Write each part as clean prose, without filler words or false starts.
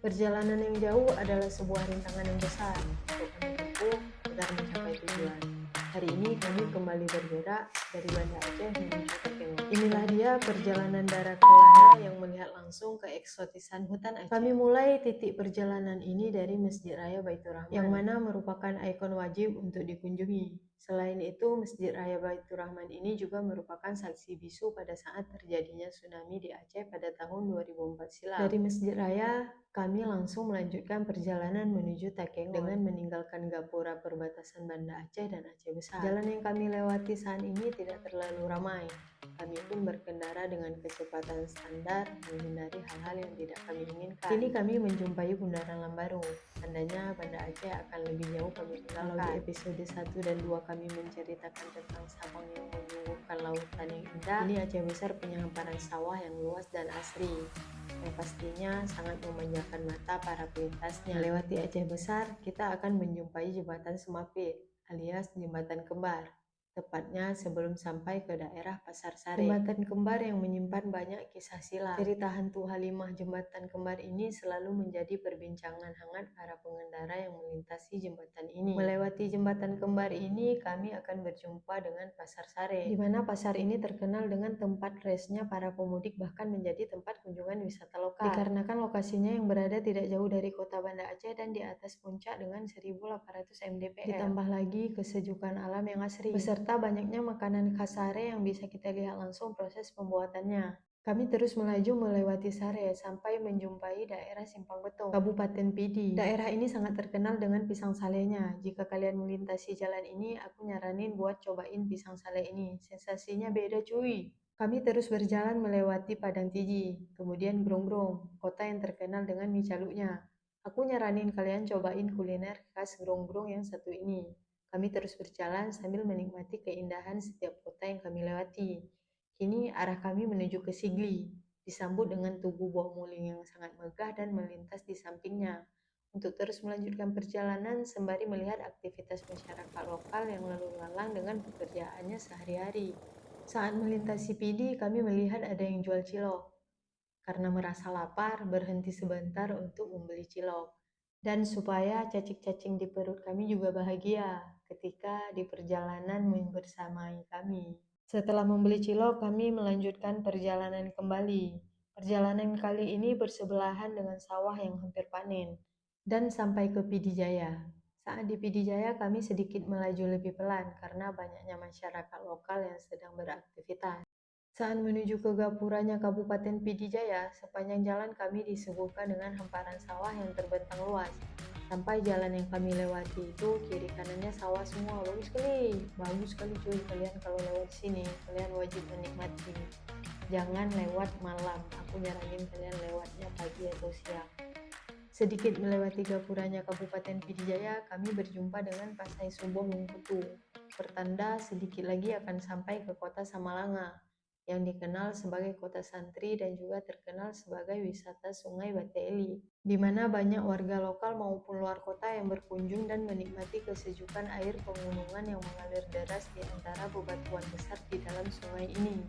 Perjalanan yang jauh adalah sebuah rintangan yang besar untuk kami tempuh agar mencapai tujuan. Hari ini kami kembali bergerak dari Banda Aceh menuju Takengon. Inilah dia perjalanan darat Kelana yang melihat langsung keeksotisan hutan Aceh. Kami mulai titik perjalanan ini dari Masjid Raya Baitur Rahman, yang mana merupakan ikon wajib untuk dikunjungi. Selain itu, Masjid Raya Baitur Rahman ini juga merupakan saksi bisu pada saat terjadinya tsunami di Aceh pada tahun 2004 silam. Dari Masjid Raya, kami langsung melanjutkan perjalanan menuju Takengon dengan meninggalkan gapura perbatasan Banda Aceh dan Aceh Besar. Jalan yang kami lewati saat ini tidak terlalu ramai. Kami pun berkendara dengan kecepatan standar, menghindari hal-hal yang tidak kami inginkan. Kini kami menjumpai bundaran Lambaru. Tandanya Banda Aceh akan lebih jauh kami tinggalkan. Kalau di episode 1 dan 2 kami menceritakan tentang Sabang yang menyuguhkan lautan yang indah, ini Aceh Besar punya hamparan sawah yang luas dan asri, yang pastinya sangat memanjakan mata para pelintasnya. Melewati Aceh Besar, kita akan menjumpai jembatan Semapit alias jembatan kembar, tepatnya sebelum sampai ke daerah Pasar Sare. Jembatan kembar yang menyimpan banyak kisah silam. Cerita hantu Halimah jembatan kembar ini selalu menjadi perbincangan hangat para pengendara yang melintasi jembatan ini. Melewati jembatan kembar ini, kami akan berjumpa dengan Pasar Sare, di mana pasar ini terkenal dengan tempat resnya para pemudik, bahkan menjadi tempat kunjungan wisata lokal. Dikarenakan lokasinya yang berada tidak jauh dari kota Banda Aceh dan di atas puncak dengan 1800 mdpl. Ditambah lagi kesejukan alam yang asri, beserta banyaknya makanan khas Sare yang bisa kita lihat langsung proses pembuatannya. Kami terus melaju melewati Sare sampai menjumpai daerah Simpang Betung, Kabupaten Pidi. Daerah ini sangat terkenal dengan pisang salenya. Jika kalian melintasi jalan ini, aku nyaranin buat cobain pisang sale ini. Sensasinya beda cuy. Kami terus berjalan melewati Padang Tiji, kemudian Grong-Grong, kota yang terkenal dengan mie caluknya. Aku nyaranin kalian cobain kuliner khas Grong-Grong yang satu ini. Kami terus berjalan sambil menikmati keindahan setiap kota yang kami lewati. Kini arah kami menuju ke Sigli, disambut dengan tugu buah muling yang sangat megah dan melintas di sampingnya, untuk terus melanjutkan perjalanan sembari melihat aktivitas masyarakat lokal yang lalu lalang dengan pekerjaannya sehari-hari. Saat melintasi Pidi, kami melihat ada yang jual cilok. Karena merasa lapar, berhenti sebentar untuk membeli cilok. Dan supaya cacing-cacing di perut kami juga bahagia ketika di perjalanan bersamai kami. Setelah membeli cilok, kami melanjutkan perjalanan kembali. Perjalanan kali ini bersebelahan dengan sawah yang hampir panen, dan sampai ke Pidijaya. Saat di Pidijaya, kami sedikit melaju lebih pelan karena banyaknya masyarakat lokal yang sedang beraktivitas. Saat menuju ke gapuranya Kabupaten Pidijaya, sepanjang jalan kami disuguhkan dengan hamparan sawah yang terbentang luas. Sampai jalan yang kami lewati itu kiri kanannya sawah semua. Bagus sekali cuy. Kalian kalau lewat sini, kalian wajib menikmati. Jangan lewat malam. Aku nyaranin kalian lewatnya pagi atau siang. Sedikit melewati gapuranya Kabupaten Pidijaya, kami berjumpa dengan Pasai Suboh Lungkutu. Pertanda sedikit lagi akan sampai ke kota Samalanga, yang dikenal sebagai kota santri dan juga terkenal sebagai wisata Sungai Bateli, di mana banyak warga lokal maupun luar kota yang berkunjung dan menikmati kesejukan air pegunungan yang mengalir deras di antara bebatuan besar di dalam sungai ini.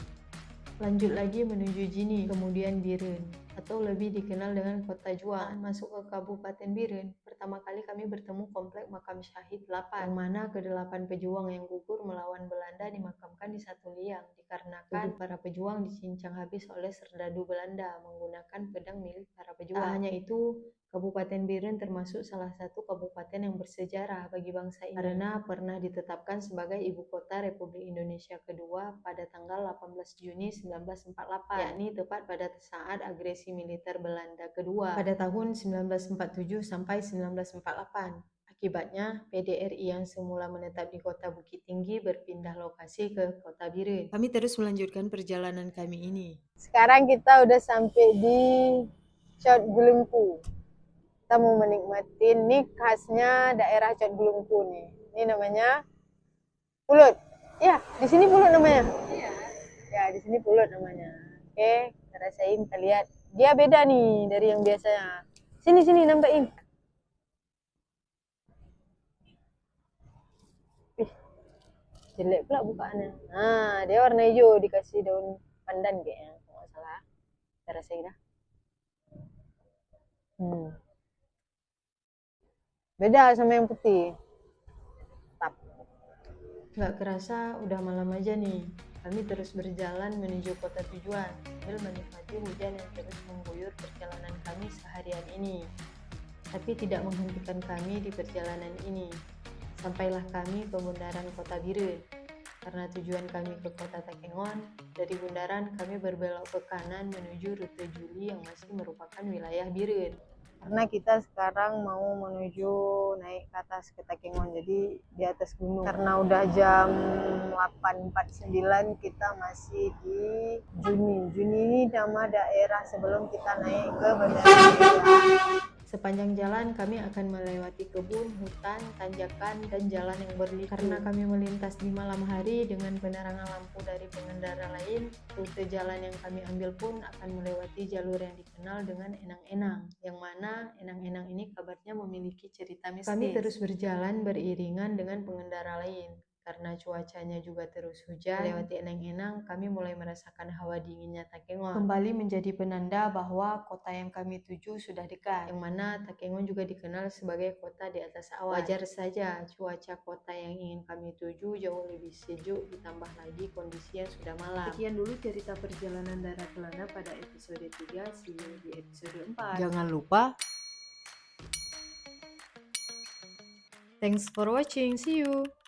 Lanjut lagi menuju Jini, kemudian Biren, atau lebih dikenal dengan Kota Juang. Masuk ke Kabupaten Biren, pertama kali kami bertemu komplek makam Syahid 8, yang mana ke-8 pejuang yang gugur melawan Belanda dimakamkan di satu liang, dikarenakan para pejuang dicincang habis oleh serdadu Belanda menggunakan pedang milik para pejuang. Tak hanya itu, Kabupaten Biren termasuk salah satu kabupaten yang bersejarah bagi bangsa ini karena pernah ditetapkan sebagai ibu kota Republik Indonesia kedua pada tanggal 18 Juni 1948, yakni tepat pada saat agresi militer Belanda kedua pada tahun 1947 sampai 1948. Akibatnya, PDRI yang semula menetap di kota Bukit Tinggi berpindah lokasi ke kota Biren. Kami terus melanjutkan perjalanan kami ini. Sekarang kita udah sampai di Cot Gulungku. Kita mau menikmati nih khasnya daerah Cot Gulungku nih. Ini namanya pulut. Ya, di sini pulut namanya. Ya, di sini pulut namanya. Oke, kita rasain, kita lihat. Dia beda nih dari yang biasanya. Sini nampakin. Jelek pula bukaannya. Nah, dia warna hijau dikasih daun pandan kayaknya, kalau nggak salah. Kita rasain dah. Beda sama yang putih. Tap. Nggak kerasa udah malam aja nih. Kami terus berjalan menuju kota tujuan sambil menikmati hujan yang terus mengguyur perjalanan kami seharian ini. Tapi tidak menghentikan kami di perjalanan ini. Sampailah kami ke bundaran Kota Biren. Karena tujuan kami ke kota Takengon, dari bundaran kami berbelok ke kanan menuju rute Juli yang masih merupakan wilayah Biren. Karena kita sekarang mau menuju naik ke atas ke Takengon, jadi di atas gunung. Karena udah jam 8.49 kita masih di Juni. Juni ini nama daerah sebelum kita naik ke Bandara. Sepanjang jalan kami akan melewati kebun, hutan, tanjakan, dan jalan yang berliku. Karena kami melintas di malam hari dengan penerangan lampu dari pengendara lain, rute jalan yang kami ambil pun akan melewati jalur yang dikenal dengan Enang-Enang, yang mana Enang-Enang ini kabarnya memiliki cerita mistis. Kami terus berjalan beriringan dengan pengendara lain. Karena cuacanya juga terus hujan, melewati Enang-Enang, kami mulai merasakan hawa dinginnya Takengon. Kembali menjadi penanda bahwa kota yang kami tuju sudah dekat, yang mana Takengon juga dikenal sebagai kota di atas awan. Wajar saja cuaca kota yang ingin kami tuju jauh lebih sejuk, ditambah lagi kondisi yang sudah malam. Sekian dulu cerita perjalanan darat Kelana pada episode 3, see you di episode 4. Jangan lupa. Thanks for watching, see you!